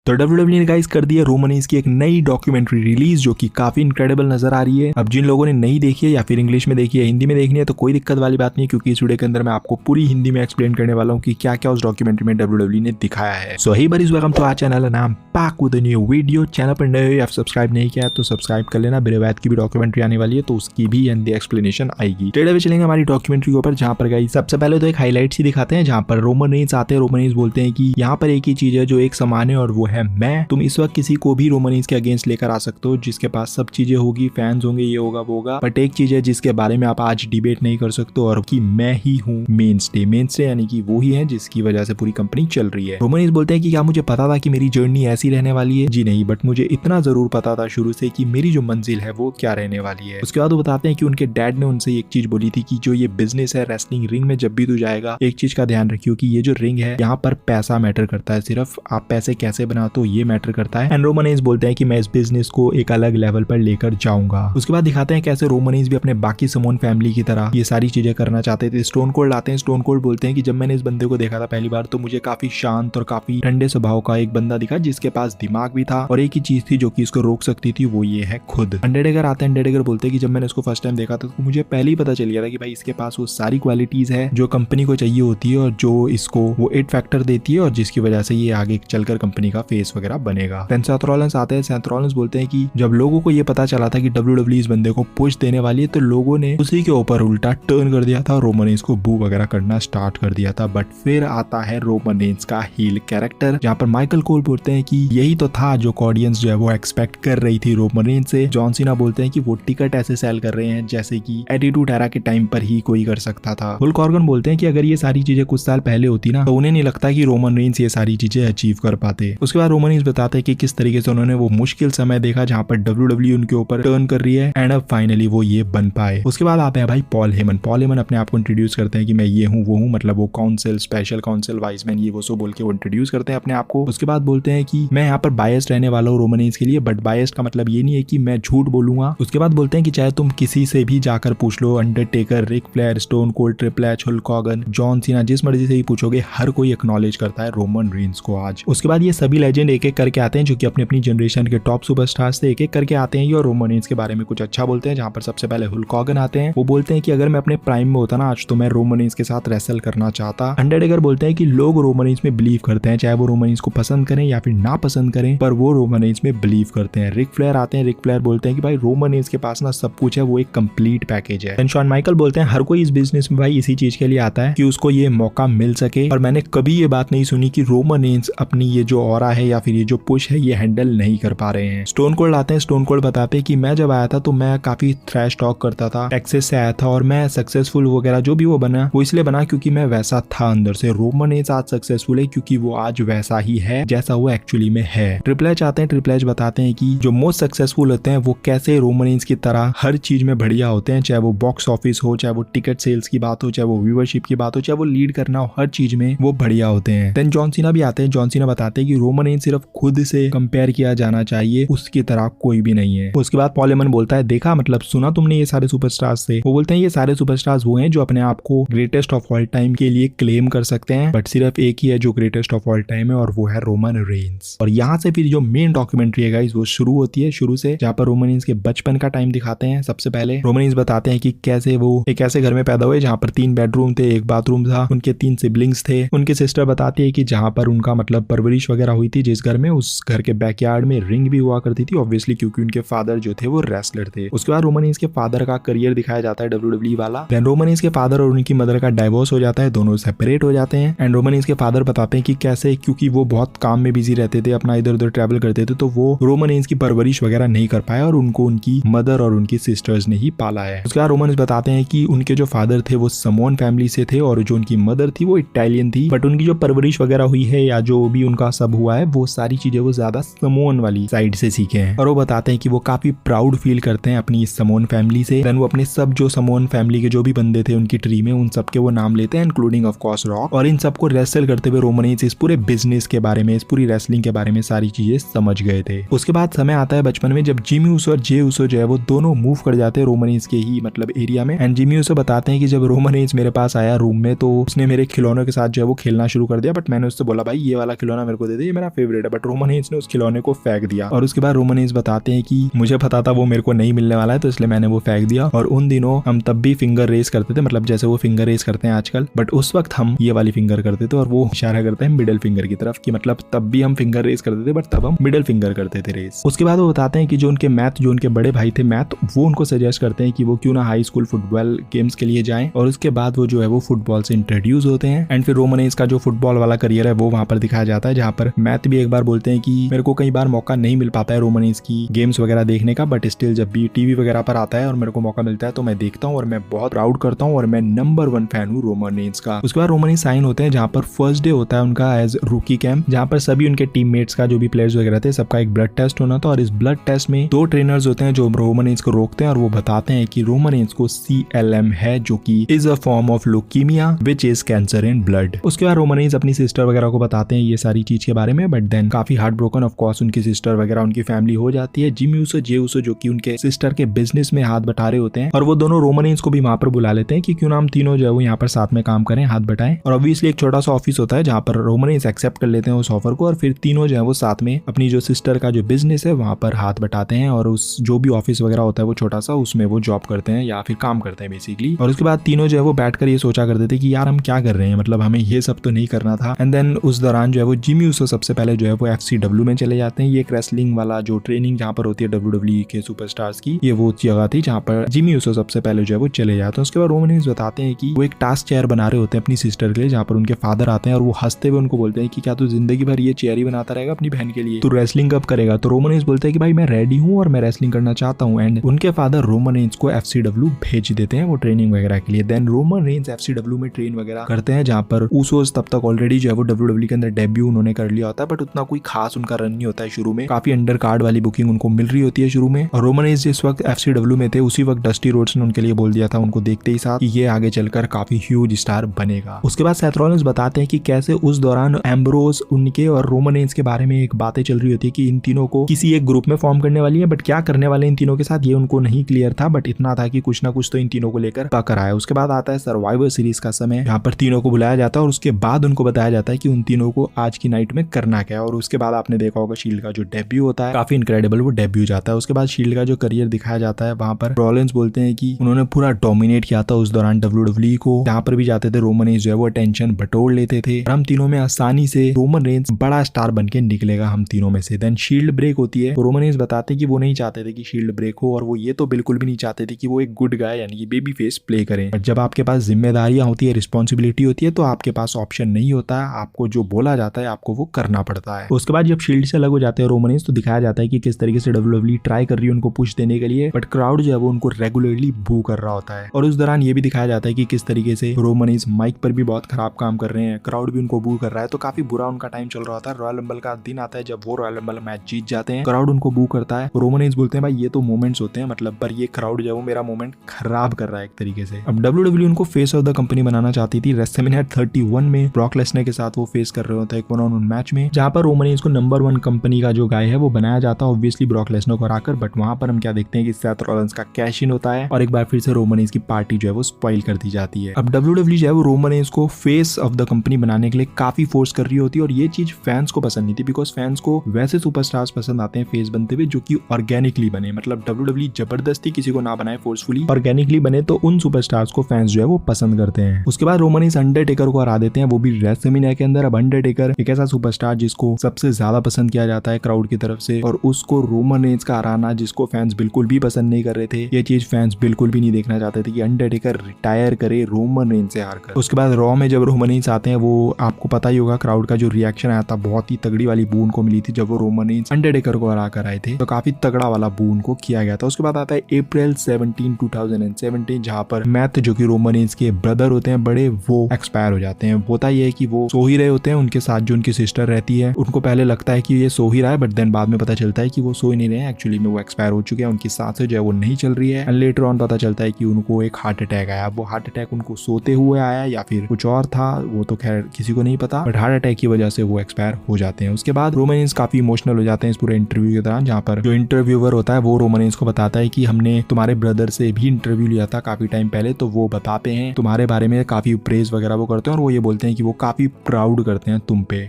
तो WWE ने guys कर दिया रोमन रेंस की एक नई डॉक्यूमेंट्री रिलीज जो कि काफी इनक्रेडिबल नजर आ रही है। अब जिन लोगों ने नहीं देखी है या फिर इंग्लिश में देखी है हिंदी में देखनी है तो कोई दिक्कत वाली बात नहीं है, क्योंकि इस वीडियो के अंदर मैं आपको पूरी हिंदी में एक्सप्लेन करने वाला हूँ कि क्या क्या उस डॉक्यूमेंट्री में WWE ने दिखाया है। सो ही बरीज वेलकम टू आवर चैनल नाम back with a new video. Channel पर नए हो या सब्सक्राइब नहीं किया तो सब्सक्राइब कर लेना। बिरवैत की भी डॉक्यूमेंट्री आने वाली है तो उसकी भी एंड एक्सप्लेनेशन आएगी। ट्रेलर में चलेंगे हमारी डॉक्यूमेंट्री के ऊपर, जहाँ पर गाइस सबसे पहले तो एक हाईलाइट ही दिखाते हैं जहाँ पर रोमन रेंस आते हैं। रोमन रेंस बोलते हैं कि यहाँ पर एक ही चीज है जो एक समान है और वो है मैं। तुम इस वक्त किसी को भी रोमन रेंस के अगेंस्ट लेकर आ सकते हो जिसके पास सब चीजें होगी, फैंस होंगे, ये होगा वो होगा, बट एक चीज है जिसके बारे में आप आज डिबेट नहीं कर सकते और कि मैं ही हूँ मेन स्टे यानी कि वो ही है जिसकी वजह से पूरी कंपनी चल रही है। रोमन रेंस बोलते हैं कि क्या मुझे पता था कि मेरी जर्नी ऐसी रहने वाली है? जी नहीं, बट मुझे इतना जरूर पता था शुरू से कि मेरी जो मंजिल है वो क्या रहने वाली है। उसके बाद वो बताते हैं कि उनके डैड ने उनसे एक चीज बोली थी कि जो ये बिजनेस है रेसलिंग रिंग में जब भी तू जाएगा एक चीज का ध्यान रखियो कि ये जो रिंग है यहाँ पर पैसा मैटर करता है, सिर्फ आप पैसे कैसे बनाते हो ये मैटर करता है। एंड रोमन रेंस बोलते हैं कि मैं इस बिजनेस को एक अलग लेवल पर लेकर जाऊंगा। उसके बाद दिखाते हैं कैसे रोमन रेंस भी अपने बाकी समोन फैमिली की तरह ये सारी चीजें करना चाहते थे। स्टोन कोल्ड आते हैं। स्टोन कोल्ड बोलते हैं कि जब मैंने इस बंदे को देखा था पहली बार तो मुझे काफी शांत और काफी ठंडे स्वभाव का एक बंदा दिखा जिसके पास दिमाग भी था और एक ही चीज थी जो कि इसको रोक सकती थी, वो ये है खुद। अंडरटेकर आते हैं। अंडरटेकर बोलते हैं कि जब मैंने इसको फर्स्ट टाइम देखा था तो मुझे पहले ही पता चल गया था कि भाई इसके पास वो सारी क्वालिटीज है जो कंपनी को चाहिए होती है और जो इसको वो इट फैक्टर देती है और जिसकी वजह से ये आगे चलकर कंपनी का फेस वगैरह बनेगा। सेथ रॉलिंस आते हैं। सेथ रॉलिंस बोलते हैं कि जब लोगों को ये पता चला था कि WWE इस बंदे को पुश देने वाली है तो लोगों ने उसी के ऊपर उल्टा टर्न कर दिया था और रोमन रेंस को बू वगैरह करना स्टार्ट कर दिया था। बट फिर आता है रोमन रेंस का हील कैरेक्टर, जहाँ पर माइकल कोल बोलते हैं कि यही तो था जो ऑडियंस जो है वो एक्सपेक्ट कर रही थी रोमन रेंस से। जॉन सीना बोलते हैं कि वो टिकट ऐसे सेल कर रहे हैं जैसे कि एटीट्यूड एरा के टाइम पर ही कोई कर सकता था। हुल्क हॉगन बोलते हैं कि अगर ये सारी चीजें कुछ साल पहले होती ना तो उन्हें नहीं लगता कि रोमन रेंस ये सारी चीजें अचीव कर पाते। उसके बाद रोमन रेंस बताते हैं कि किस तरीके से उन्होंने वो मुश्किल समय देखा जहाँ पर WWE उनके ऊपर टर्न कर रही है एंड अब फाइनली वो ये बन पाए। उसके बाद आते हैं भाई पॉल हेमन। पॉल हेमन अपने आप को इंट्रोड्यूस करते हैं कि मैं ये हूँ वो हूँ, मतलब वो council, special council, vice man, ये वो सो बोल के वो इंट्रोड्यूस करते हैं अपने आप को। उसके बाद बोलते हैं कि मैं यहाँ पर बायस्ड रहने वाला हूँ रोमन रेंस के लिए, बट बायस्ड का मतलब ये नहीं है कि मैं झूठ बोलूंगा। उसके बाद बोलते हैं कि चाहे तुम किसी से भी जाकर पूछ लो, Undertaker, Ric Flair, Stone Cold, Triple H, Hulk Hogan, John Cena, जिस मर्जी से ही पूछोगे हर कोई एक्नॉलेज करता है रोमन रेंस को आज। उसके बाद ये सभी लेजेंड एक एक करके आते हैं जो कि अपनी अपनी जनरेशन के टॉप सुपरस्टार्स थे, एक एक करके आते हैं और रोमन रेंस के बारे में कुछ अच्छा बोलते हैं। जहाँ पर सबसे पहले हुल्क हॉगन आते हैं। वो बोलते हैं कि अगर मैं अपने प्राइम में होता ना आज तो मैं रोमन रेंस के साथ रेसल करना चाहता। अंडरटेकर बोलते हैं कि लोग रोमन रेंस में बिलीव करते हैं, चाहे वो रोमन रेंस को पसंद करें या फिर ना पसंद करें, पर वो रोमन रेंस में बिलीव करते हैं। रिक फ्लेयर आते हैं। रिक फ्लेयर बोलते हैं कि भाई रोमन रेंस के पास ना सब कुछ है, वो एक कंप्लीट पैकेज है। शॉन माइकल बोलते हैं हर कोई इस बिजनेस में भाई इसी चीज के लिए आता है कि उसको ये मौका मिल सके, और मैंने कभी ये बात नहीं सुनी कि रोमन रेंस अपनी ये जो ऑरा है या फिर ये जो पुश है ये हैंडल नहीं कर पा रहे हैं। स्टोन कोल्ड आते हैं। स्टोन कोल्ड बताते हैं कि मैं जब आया था तो मैं काफी थ्रैश टॉक करता था, टेक्सास से आया था और मैं सक्सेसफुल वगैरह जो भी वो बना वो इसलिए बना क्योंकि मैं वैसा था अंदर से। रोमन रेंस आज सक्सेसफुल है क्योंकि वो आज वैसा ही है जैसा वो एक्चुअली में है। ट्रिपल एच आते हैं। ट्रिपल एच बताते हैं कि जो मोस्ट सक्सेसफुल होते हैं वो कैसे रोमन रेंस की तरह हर चीज में बढ़िया होते हैं, चाहे वो बॉक्स ऑफिस हो, चाहे वो टिकट सेल्स की बात हो, चाहे वो व्यूअरशिप की बात हो, चाहे वो लीड करना हो, हर चीज में वो बढ़िया होते हैं। देन जॉन सीना भी आते हैं। जॉन सीना बताते हैं कि रोमन रेंस सिर्फ खुद से कंपेयर किया जाना चाहिए, उसकी तरह कोई भी नहीं है। उसके बाद पॉल हेमन बोलता है देखा, मतलब सुना तुमने ये सारे सुपरस्टार्स से? वो बोलते हैं ये सारे सुपरस्टार्स वो हैं जो अपने आप को ग्रेटेस्ट ऑफ ऑल टाइम के लिए क्लेम कर सकते हैं, बट सिर्फ एक ही है जो ग्रेटेस्ट ऑफ ऑल टाइम है और वो है रोमन रेंस। और यहाँ से फिर जो मेन डॉक्यूमेंट्री है गाइस वो शुरू होती है शुरू से, जहाँ पर रोमन रेंस के बचपन का टाइम दिखाते हैं। सबसे पहले रोमन रेंस बताते हैं कि कैसे वो एक ऐसे घर में पैदा हुए जहाँ पर 3 बेडरूम थे, 1 बाथरूम था, उनके 3 सिबलिंग्स थे। उनकी सिस्टर बताती है कि जहाँ पर उनका मतलब परवरिश वगैरह हुई थी जिस घर में, उस घर के बैकयार्ड में रिंग भी हुआ करती थी ऑब्वियसली क्योंकि उनके फादर जो थे वो रेसलर थे। उसके बाद रोमन रेंस के फादर का करियर दिखाया जाता है WWE वाला। देन रोमन रेंस के फादर और उनकी मदर का डाइवोर्स हो जाता है, दोनों सेपरेट हो जाते हैं। एंड रोमन रेंस के फादर बताते हैं कि कैसे, क्योंकि वो बहुत काम में बिजी रहते थे, अपना इधर उधर ट्रैवल करते थे, तो वो रोमन रेंस की परवरिश वगैरह नहीं कर पाए और उनको उनकी मदर और उनकी सिस्टर्स ने ही पाला है। उसके बाद रोमन रेंस बताते हैं कि उनके जो फादर थे वो समोन फैमिली से थे और जो उनकी मदर थी वो इटालियन थी, बट उनकी जो परवरिश वगैरह हुई है या जो भी उनका सब हुआ है वो सारी चीजें वो ज्यादा समोन वाली साइड से सीखे हैं। और वो बताते हैं कि वो काफी प्राउड फील करते हैं अपनी इस समोन फैमिली से। देन वो अपने सब जो समोन फैमिली के जो भी बंदे थे उनकी ट्री में उन सबके वो नाम लेते हैं इंक्लूडिंग ऑफ कोर्स रॉक, और इन सबको रेसल करते हुए रोमन रेंस इस पूरे बिजनेस के बारे में, इस पूरी रेसलिंग के बारे में सारी चीजें समझ गए थे। उसके बाद समय आता है बचपन में जब जिमी ऊसो और जे ऊसो जो है वो दोनों मूव कर जाते हैं रोमन रेंज के ही मतलब एरिया में। एंड जिमी ऊसो बताते हैं कि जब रोमन रेंज मेरे पास आया रूम में तो उसने मेरे खिलौनों के साथ जो है वो खेलना शुरू कर दिया, बट मैंने उससे बोला भाई ये वाला खिलौना मेरे को दे दे, ये मेरा फेवरेट है। बट रोमन रेंज ने उस खिलौने को फेंक दिया और उसके बाद रोमन रेंज बताते हैं कि मुझे पता था वो मेरे को नहीं मिलने वाला है तो इसलिए मैंने वो फेंक दिया। और उन दिनों हम तब भी फिंगर रेस करते थे, मतलब जैसे वो फिंगर रेस करते हैं आजकल, बट उस वक्त हम ये वाली फिंगर करते थे और वो इशारा करते हैं मिडिल फिंगर की तरफ कि मतलब तब भी हम फिंगर रेस करते थे बट तब हम मिडिल फिंगर करते थे रेस। उसके बाद वो बताते हैं कि जो उनके बड़े भाई थे मैथ, वो उनको सजेस्ट करते हैं कि वो क्यों ना हाई स्कूल फुटबॉल गेम्स के लिए जाएं। और उसके बाद वो जो है वो फुटबॉल से इंट्रोड्यूस होते हैं। एंड फिर रोमन रेंज का जो फुटबॉल वाला करियर है वो वहां पर दिखाया जाता है, जहां पर मैथ भी एक बार बोलते हैं कि मेरे को कई बार मौका नहीं मिल पाता है रोमन रेंज की गेम्स वगैरह देखने का, बट स्टिल जब भी टीवी वगैरह पर आता है और मेरे को मौका मिलता है तो मैं देखता हूँ और मैं बहुत प्राउड करता हूँ और मैं नंबर 1 फैन हूँ रोमन रेंज का। उसके बाद रोमन रेंज साइन होते हैं, जहाँ पर फर्स्ट डे होता है उनका एज रूकी कैंप, जहाँ पर सभी उनके टीममेट्स का जो भी प्लेयर्स वगैरह थे सबका एक ब्लड टेस्ट होना था। और इस ब्लड टेस्ट में 2 ट्रेनर्स होते हैं जो रोमन रेंज को रोकते हैं और वो बताते हैं कि रोमन रेंज को CLM है, जो कि is a form of leukaemia which is cancer in blood. उसके बाद रोमन रेंज अपनी सिस्टर वगैरह को बताते हैं ये सारी चीज के बारे में, बट देन काफी हार्ट ब्रोकन ऑफ कोर्स उनकी सिस्टर वगैरह उनकी फैमिली हो जाती है। जिमी ऊसो जे ऊसो जो कि उनके सिस्टर के बिजनेस में हाथ बटा रहे होते हैं और वो दोनों रोमन रेंज को भी वहां पर बुला लेते हैं कि क्यों ना हम तीनों जो है वो यहाँ पर साथ में काम करें, हाथ बटाएं। और ऑब्वियसली एक छोटा सा ऑफिस होता है जहाँ पर रोमन रेंज एक्सेप्ट कर लेते हैं उस ऑफर को और फिर तीनों जो है वो साथ में अपनी जो सिस्टर का जो बिजनेस है वहां पर हाथ बटाते हैं और उस जो भी ऑफिस वगैरह होता है वो छोटा सा उसमें वो जॉब करते हैं या फिर काम करते हैं बेसिकली। और उसके बाद तीनों जो है वो बैठकर ये सोचा करते थे कि यार हम क्या कर रहे हैं, मतलब हमें ये सब तो नहीं करना था। एंड देन उस दौरान जो है वो जिमी ऊसो सबसे पहले जो है वो FCW में चले जाते हैं। ये एक रेसलिंग वाला जो ट्रेनिंग जहाँ पर होती है WWE के सुपरस्टार्स की, ये वो जगह थी जहाँ पर जिमी ऊसो सबसे पहले जो है वो चले जाते हैं। उसके बाद रोमन रेंज बताते हैं कि वो एक टास्क चेयर बना रहे होते हैं अपनी सिस्टर के लिए, जहाँ पर उनके फादर आते हैं और वो हंसते हुए उनको बोलते हैं कि क्या तू जिंदगी भर ये चेयर ही बनाता रहेगा अपनी बहन के लिए, तू रेसलिंग कब करेगा? तो रोमन रेंज बोलते हैं कि भाई मैं रेडी हूँ और मैं रेसलिंग करना चाहता हूँ। एंड उनके फादर रोमन रेंज को FCW भेज देते हैं वो ट्रेनिंग वगैरह के लिए। देन रोमन रेंज FCW में ट्रेन वगैरह करते हैं, जहाँ पर ऊसोस तब तक ऑलरेडी जो है वो WWE के अंदर डेब्यू उन्होंने कर लिया होता है, बट उतना कोई खास उनका रन नहीं होता है शुरू में। काफी अंडर कार्ड वाली बुकिंग उनको मिल रही होती है शुरू में। और रोमन रेंज जिस वक्त FCW में थे उसी वक्त डस्टी रोड्स ने उनके लिए बोल दिया था उनको देखते ही साथ कि ये आगे चलकर काफी ह्यूज स्टार बनेगा। उसके बाद सेथ रॉलिंस बताते हैं कि कैसे उस दौरान एम्ब्रोस उनके और रोमन रेंज के बारे में एक बातें चल रही होती है कि इन तीनों को किसी एक ग्रुप में फॉर्म करने वाली है, बट क्या करने वाले इन तीनों के साथ ये उनको नहीं क्लियर था, बट इतना था कि कुछ ना कुछ तो इन तीनों को लेकर पकड़ आया। उसके बाद आता है सर्वाइवर सीरीज का समय, यहाँ पर तीनों को बुलाया जाता है और उसके बाद उनको बताया जाता है कि उन तीनों को आज की नाइट में करना क्या है। और उसके बाद आपने देखा होगा शील्ड का जो डेब्यू होता है काफी इनक्रेडिबल वो डेब्यू जाता है। उसके बाद शील्ड का जो करियर दिखाया जाता है वहां पर रॉलिंस बोलते हैं कि उन्होंने पूरा डोमिनेट किया था उस दौरान WWE को, जहाँ पर भी जाते थे रोमन रेंज जो है वो अटेंशन बटोर लेते थे। हम तीनों में आसानी से रोमन रेंज बड़ा स्टार बन के निकलेगा हम तीनों में से। देन शील्ड ब्रेक होती है, रोमन रेंज बताते कि वो नहीं चाहते थे कि शील्ड ब्रेक हो और वो ये तो बिल्कुल भी नहीं चाहते थे कि वो एक गुड गाय यानी कि बेबी फेस प्ले करें। बट जब आपके पास जिम्मेदारियां होती है, रिस्पॉन्सिबिलिटी होती है, तो आपके पास ऑप्शन नहीं होता है, आपको जो बोला जाता है आपको वो करना पड़ता है। उसके बाद जब शील्ड से अलग हो जाते हैं रोमन रेंज तो दिखाया जाता है कि किस तरीके से WWE ट्राई कर रही है उनको पुश देने के लिए, बट क्राउड जो है वो उनको रेगुलरली बू कर रहा होता है। और उस दौरान ये भी दिखाया जाता है कि किस तरीके से रोमन रेंज माइक पर भी बहुत खराब काम कर रहे हैं, क्राउड भी उनको बू कर रहा है, तो काफी बुरा उनका टाइम चल रहा होता है। रॉयल रंबल का दिन आता है जब वो रॉयल रंबल मैच जीत जाते हैं, क्राउड उनको बू करता है। रोमन रेंज बोलते हैं भाई ये तो मोमेंट्स होते हैं, मतलब पर ये क्राउड जो है वो मेरा मोमेंट खराब कर रहा है एक तरीके से। अब WWE उनको फेस ऑफ द कंपनी बनाना चाहती थी। रेसलमेनिया 31 में ब्रॉक लेसनर के साथ वो फेस कर रहे होते हैं एक 1-on-1 मैच में, जहाँ पर रोमन रेंज को नंबर 1 कंपनी का जो गाय है वो बनाया जाता है ऑब्वियसली ब्रॉक लेसनर को हराकर। बट वहां पर हम क्या देखते हैं कि सेथ रॉलिंस का कैश इन होता है और एक बार फिर से रोमन रेंज की पार्टी जो है वो स्पॉइल कर दी जाती है। अब WWE जो है वो रोमन रेंज को फेस ऑफ द कंपनी बनाने के लिए काफी फोर्स कर रही होती है और ये चीज फैंस को पसंद नहीं थी, बिकॉज फैंस को वैसे सुपरस्टार्स पसंद आते हैं फेस बनते हुए जो कि ऑर्गेनिकली बने, मतलब WWE जबरदस्ती किसी को ना बनाए फोर्सफुली, ऑर्गेनिकली बने तो उन सुपरस्टार्स को फैंस जो है वो पसंद करते हैं। उसके बाद रोमन रेंज अंडरटेकर को हरा देते हैं, वो भी रेसलमेनिया के अंदर। अब अंडरटेकर एक ऐसा सुपरस्टार जिसको सबसे ज्यादा पसंद किया जाता है क्राउड की तरफ से, और उसको रोमन रेंज का हराना जिसको फैंस बिल्कुल भी पसंद नहीं कर रहे थे, ये चीज फैंस बिल्कुल भी नहीं देखना चाहते थे कि अंडरटेकर रिटायर करे रोमन रेंज से हारकर। उसके बाद रॉ में जब रोमन रेंज आते हैं, वो आपको पता ही होगा क्राउड का जो रिएक्शन आया था, बहुत ही तगड़ी वाली बू उनको मिली थी जब वो रोमन रेंज अंडरटेकर को हरा कर आए थे, तो काफी तगड़ा वाला बू उनको किया गया था। उसके बाद आता है अप्रैल 17, 2017, जहाँ पर मैथ जो कि रोमन रेंज के ब्रदर होते हैं बड़े, वो एक्सपायर हो जाते हैं। होता ये है कि वो सो ही रहे होते हैं, उनके साथ जो उनकी सिस्टर रहती है उनको पहले लगता है कि ये सो ही रहा है, बट देन बाद में पता चलता है कि वो सो ही नहीं रहे हैं, एक्चुअली में वो एक्सपायर हो चुके हैं, उनकी सांसें जो है वो नहीं चल रही है। एंड लेटर ऑन पता चलता है कि उनको एक हार्ट अटैक आया। वो हार्ट अटैक उनको सोते हुए आया या फिर कुछ और था, वो तो खैर किसी को नहीं पता, बट हार्ट अटैक की वजह से वो एक्सपायर हो जाते जाते हैं। उसके बाद रोमन रेंस काफी इमोशनल हो जाते हैं इस पूरे इंटरव्यू के दौरान, जहाँ पर जो इंटरव्यूअर होता है वो रोमन रेंस को बताता है कि हमने तुम्हारे ब्रदर से भी इंटरव्यू लिया था काफी टाइम पहले, तो वो बताते हैं तुम्हारे बारे में, काफी प्रेज वगैरह वो करते हैं और वो ये बोलते हैं कि वो काफी प्राउड करते हैं तुम पे।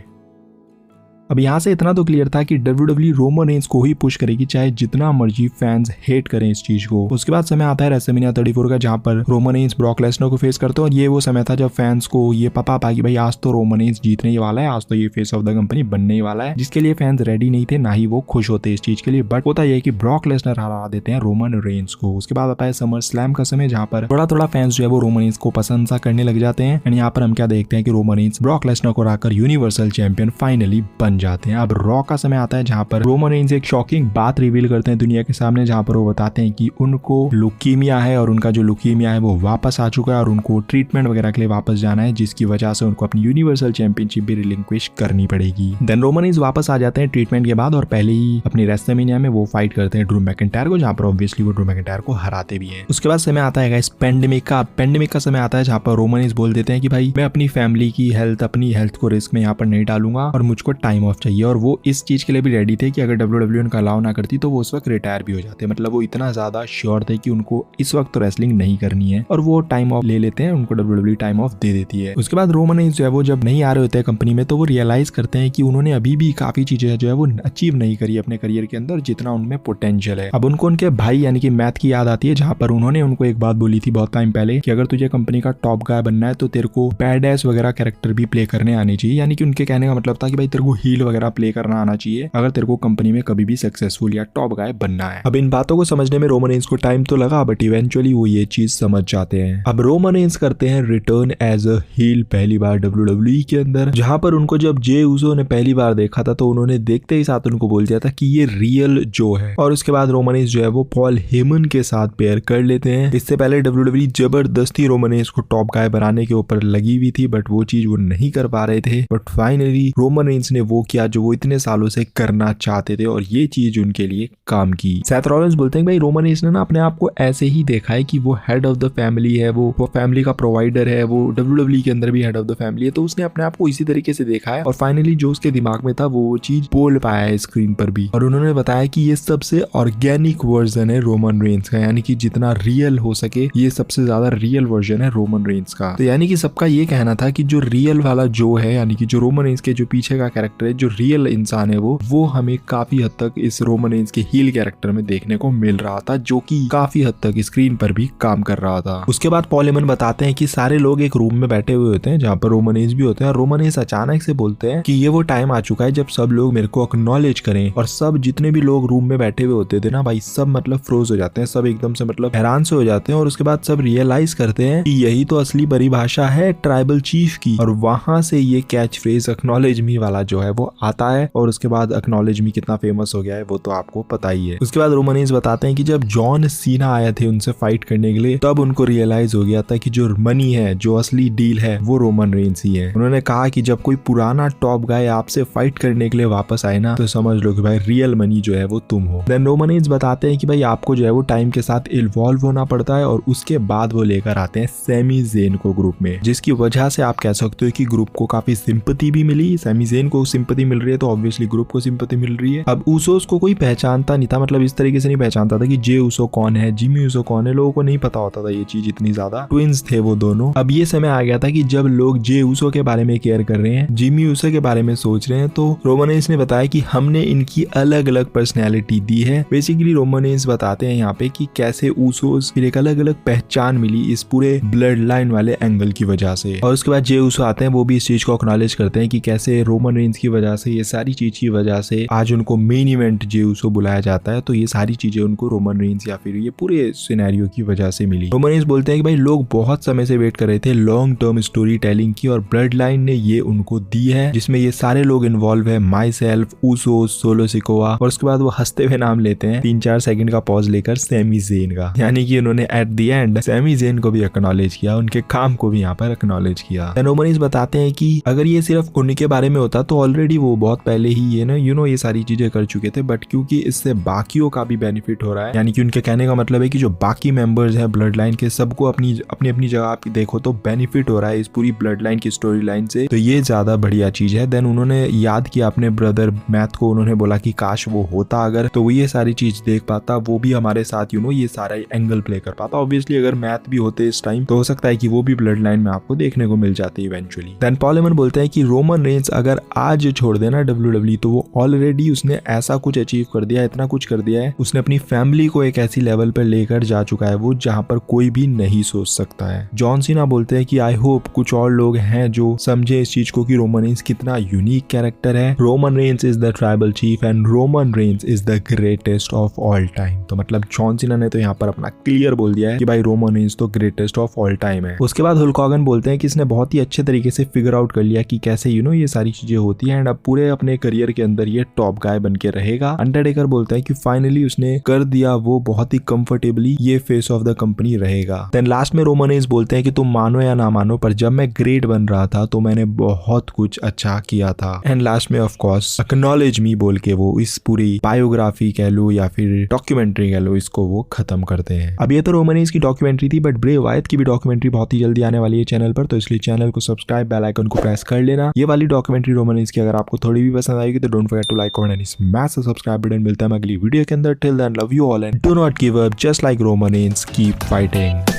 अब यहाँ से इतना तो क्लियर था कि WWE रोमन रेंस को ही पुश करेगी चाहे जितना मर्जी फैंस हेट करें इस चीज को। उसके बाद समय आता है रेसलमेनिया 34 का, जहाँ पर रोमन रेंस ब्रॉक लेसनर को फेस करते हैं और ये वो समय था जब फैंस को ये पता था कि भाई आज तो रोमन रेंस जीतने ही वाला है, आज तो ये फेस ऑफ द कंपनी बनने ही वाला है, जिसके लिए फैंस रेडी नहीं थे, ना ही वो खुश होते इस चीज के लिए। बट होता यह कि ब्रॉक लेसनर हरा देते हैं रोमन रेंस को। उसके बाद आता है समर स्लैम का समय, जहाँ पर थोड़ा थोड़ा फैंस जो है वो रोमन रेंस को पसंद सा करने लग जाते हैं। एंड यहाँ पर हम क्या देखते हैं कि रोमन रेंस ब्रॉक लेसनर को हराकर यूनिवर्सल चैंपियन फाइनली बन जाते हैं। अब रॉ का समय आता है जहाँ पर रोमन रेंस एक शॉकिंग बात रिवील करते हैं दुनिया के सामने, जहाँ पर वो बताते हैं कि उनको लुकीमिया है और उनका जो लुकीमिया है वो वापस आ चुका है और उनको ट्रीटमेंट वगैरह के लिए वापस जाना है, जिसकी वजह से उनको अपनी यूनिवर्सल चैंपियनशिप भी रिलिंक्विश करनी पड़ेगी। देन रोमन रेंस वापस आ जाते हैं ट्रीटमेंट के बाद और पहले ही अपनी रेसलमेनिया में वो फाइट करते हैं ड्रू मैकिंटायर को, जहाँ पर ऑब्वियसली वो ड्रू मैकिंटायर को हराते भी हैं। उसके बाद समय आता है पेंडेमिक का समय आता है, जहाँ पर रोमन रेंस बोल देते हैं कि भाई मैं अपनी फैमिली की हेल्थ, अपनी हेल्थ को रिस्क में यहाँ पर नहीं डालूंगा और मुझको टाइम ऑफ चाहिए। और वो इस चीज के लिए भी रेडी थे कि अगर WWE उनका अलाउ ना करती तो वो उस वक्त रिटायर भी हो जाते। मतलब वो इतना ज्यादा श्योर थे कि उनको इस वक्त तो रेसलिंग नहीं करनी है और वो टाइम ऑफ ले लेते हैं, उनको WWE टाइम ऑफ दे देती है। उसके बाद रोमन रेंस जो है वो जब नहीं आ रहे होते हैं कंपनी में, तो वो रियलाइज करते हैं कि उन्होंने अभी भी काफी चीजें जो है वो अचीव नहीं करी अपने करियर के अंदर जितना उनमें पोटेंशियल है। अब उनको उनके भाई यानी कि मैथ की याद आती है, जहाँ पर उन्होंने उनको एक बात बोली थी बहुत टाइम पहले कि अगर तुझे कंपनी का टॉप गाय बनना है तो तेरे को बैडएस वगैरह कैरेक्टर भी प्ले करने आने चाहिए। यानी कि उनके कहने का मतलब था कि भाई तेरे को हील वगैरह प्ले करना आना चाहिए अगर तेरे को कंपनी में कभी भी सक्सेसफुल या टॉप गाय बनना है। अब इन बातों को समझने में रोमन रेंस को टाइम तो लगा, बट इवेंचुअली वो ये चीज समझ जाते हैं। अब रोमन रेंस करते हैं रिटर्न एज अ हील पहली बार WWE के अंदर, जहां पर उनको जब जे ऊसो ने पहली बार देखा था तो उन्होंने देखते ही साथ उनको बोल दिया था कि ये रियल जो है। और उसके बाद रोमन रेंस जो है वो पॉल हेमन के साथ पेयर कर लेते हैं। इससे पहले WWE जबरदस्ती रोमन रेंस को टॉप गाय बनाने के ऊपर लगी हुई थी, बट वो चीज वो नहीं कर पा रहे थे। बट फाइनली रोमन रेंस ने वो किया जो वो इतने सालों से करना चाहते थे और ये चीज उनके लिए काम की। सेथ रॉलिंस बोलते हैं भाई रोमन रेंस ने ना अपने आप को ऐसे ही देखा है कि वो हेड ऑफ द फैमिली है, वो फैमिली का प्रोवाइडर है, वो WWE के अंदर भी हेड ऑफ द फैमिली है, तो उसने अपने आप को इसी तरीके से देखा है और फाइनली जो उसके दिमाग में था वो चीज बोल पाया है स्क्रीन पर भी। और उन्होंने बताया कि ये सबसे ऑर्गेनिक वर्जन है रोमन रेंस का, यानी कि जितना रियल हो सके ये सबसे ज्यादा रियल वर्जन है रोमन रेंस का। तो यानी कि सबका ये कहना था कि जो रियल वाला जो है, यानी कि जो रोमन रेंस के जो पीछे का कैरेक्टर है, जो रियल इंसान है वो हमें काफी हद तक इस रोमन रेंस के हील कैरेक्टर में देखने को मिल रहा था, जो कि काफी हद तक स्क्रीन पर भी काम कर रहा था। उसके बाद पॉल हेमन बताते हैं कि सारे लोग एक रूम में बैठे हुए होते हैं जहाँ पर रोमन रेंस भी होते हैं और रोमन रेंस अचानक से बोलते हैं कि ये वो टाइम आ चुका है जब सब लोग मेरे को एक्नॉलेज करें। और सब जितने भी लोग रूम में बैठे हुए होते थे ना भाई, सब मतलब फ्रोज हो जाते हैं, सब एकदम से मतलब हैरान से हो जाते हैं और उसके बाद सब रियलाइज करते हैं कि यही तो असली परिभाषा है ट्राइबल चीफ की। और वहां से ये कैच फ्रेज एक्नॉलेज मी वाला जो है वो आता है और उसके बाद एक्नॉलेज मी कितना फेमस हो गया है वो तो आपको पता ही है। उसके बाद रोमन रेंस बताते हैं कि जब जॉन सीना आए थे उनसे फाइट करने के लिए, तब उनको रियलाइज हो गया था कि जो मनी है, जो असली डील है, वो रोमन रेंस ही है। उन्होंने कहा कि जब कोई पुराना टॉप गाय आपसे फाइट करने के लिए वापस आए ना, तो समझ लो कि भाई रियल मनी जो है वो तुम हो। देन रोमन रेंस बताते हैं कि भाई आपको जो है वो टाइम के साथ इन्वॉल्व होना पड़ता है और उसके बाद वो लेकर आते हैं सैमी ज़ेन को ग्रुप में, जिसकी वजह से आप कह सकते हो कि ग्रुप को काफी सिंपैथी भी मिली। सैमी ज़ेन को सिंपैथी मिल रही है तो ऑब्वियसली ग्रुप को सिंपैथी मिल रही है। अब ऊसोस को कोई पहचानता नहीं था, मतलब इस तरीके से नहीं पहचानता था कि जे ऊसो कौन है, जिमी ऊसो कौन है, लोगों को नहीं पता होता था ये चीज इतनी ज्यादा। ट्विंस थे वो दोनों। अब ये समय आ गया था कि जब लोग जे ऊसो के बारे में केयर कर रहे हैं, जिमी ऊसो के बारे में सोच रहे हैं, तो रोमन रेंस ने बताया कि हमने इनकी अलग अलग पर्सनैलिटी दी है। बेसिकली रोमन रेंस बताते हैं यहाँ पे कि कैसे ऊसोस फिर एक अलग अलग पहचान मिली इस पूरे ब्लड लाइन वाले एंगल की वजह से। और उसके बाद जे ऊसो आते हैं, वो भी इस चीज को एक्नॉलेज करते हैं कि कैसे रोमन रेंस की वजह से, ये सारी चीज की वजह से आज उनको मेन इवेंट जे ऊसो बुलाया जाता है। तो ये सारी चीजें उनको रोमन रेंस या फिर ये पूरे सिनेरियो की वजह से मिली। रोमन रेंस बोलते हैं कि भाई लोग बहुत समय से वेट कर रहे थे लॉन्ग टर्म स्टोरी टेलिंग की और ब्लड लाइन ने ये उनको दी है, जिसमें ये सारे लोग इन्वॉल्व है, my self, Usos, solo Sikoa. और उसके बाद वो हंसते हुए नाम लेते हैं 3-4 सेकंड का पॉज लेकर सैमी ज़ेन का, यानी कि उन्होंने at the end Sami Zayn को भी एक्नॉलेज किया, उनके काम को भी यहाँ पर एक्नॉलेज किया। रोमन रेंस बताते हैं कि अगर ये सिर्फ उनके बारे में होता तो ऑलरेडी ऑलरेडी वो बहुत पहले ही ये ना ये सारी चीजें कर चुके थे, बट क्योंकि इससे बाकियों का भी बेनिफिट हो रहा है, यानी कि उनके कहने का मतलब है कि जो बाकी मेंबर्स हैं ब्लड लाइन के, सबको अपनी अपनी जगह आप देखो तो बेनिफिट हो रहा है इस पूरी ब्लड लाइन की स्टोरी लाइन से, तो ये ज्यादा बढ़िया चीज है। देन उन्होंने याद किया अपने ब्रदर मैथ को, उन्होंने बोला कि काश वो होता अगर, तो वो ये सारी चीज देख पाता, वो भी हमारे साथ ये सारा एंगल प्ले कर पाता। ऑब्वियसली अगर मैथ भी होते इस टाइम तो हो सकता है कि वो भी ब्लड लाइन में आपको देखने को मिल जाते इवेंचुअली। देन पॉल हेमन बोलते हैं कि रोमन रेंज अगर आज छोड़ देना WWE तो वो ऑलरेडी उसने ऐसा कुछ अचीव कर दिया, इतना कुछ कर दिया है, उसने अपनी फैमिली को एक ऐसी लेवल पर लेकर जा चुका है वो जहां पर कोई भी नहीं सोच सकता है। जॉन सीना बोलते हैं कि आई होप कुछ और लोग हैं जो समझे इस चीज को कि रोमन रेंज कितना यूनिक कैरेक्टर है। Roman Reigns is the tribal cheap and Roman Reigns is the greatest of all time. तो मतलब जॉन सीना ने तो यहाँ पर अपना क्लियर बोल दिया है कि भाई रोमन रेंज तो ग्रेटेस्ट ऑफ ऑल टाइम है। उसके बाद हल्क हॉगन बोलते हैं कि इसने बहुत ही अच्छे तरीके से फिगर आउट कर लिया कि कैसे ये सारी चीजें होती है एंड अब पूरे अपने करियर के अंदर ये टॉप गाय बन के रहेगा। अंडरटेकर बोलता है कि फाइनली उसने कर दिया, वो बहुत ही कंफर्टेबली ये फेस ऑफ द कंपनी रहेगा। देन लास्ट में रोमन रेंज बोलते हैं कि तुम मानो या ना मानो पर जब मैं ग्रेट बन रहा था तो मैंने बहुत कुछ अच्छा किया था। एंड लास्ट में ऑफ कोर्स एक्नॉलेज मी बोल के वो इस पूरी बायोग्राफी कह लो या फिर डॉक्यूमेंट्री कह लो, इसको वो खत्म करते हैं। अब ये तो रोमन रेंज की डॉक्यूमेंट्री थी, बट ब्रे वायत की भी डॉक्यूमेंट्री बहुत ही जल्दी आने वाली है चैनल पर, तो इसलिए चैनल को सब्सक्राइब, बेल आइकन को प्रेस कर लेना। ये वाली डॉक्यूमेंट्री रोमन रेंज की अगर आपको थोड़ी भी पसंद आएगी तो don't forget to like, comment and smash the subscribe button. मिलता है अगली वीडियो के अंदर। Till then love you all and do not give up, just like Roman Reigns, keep fighting.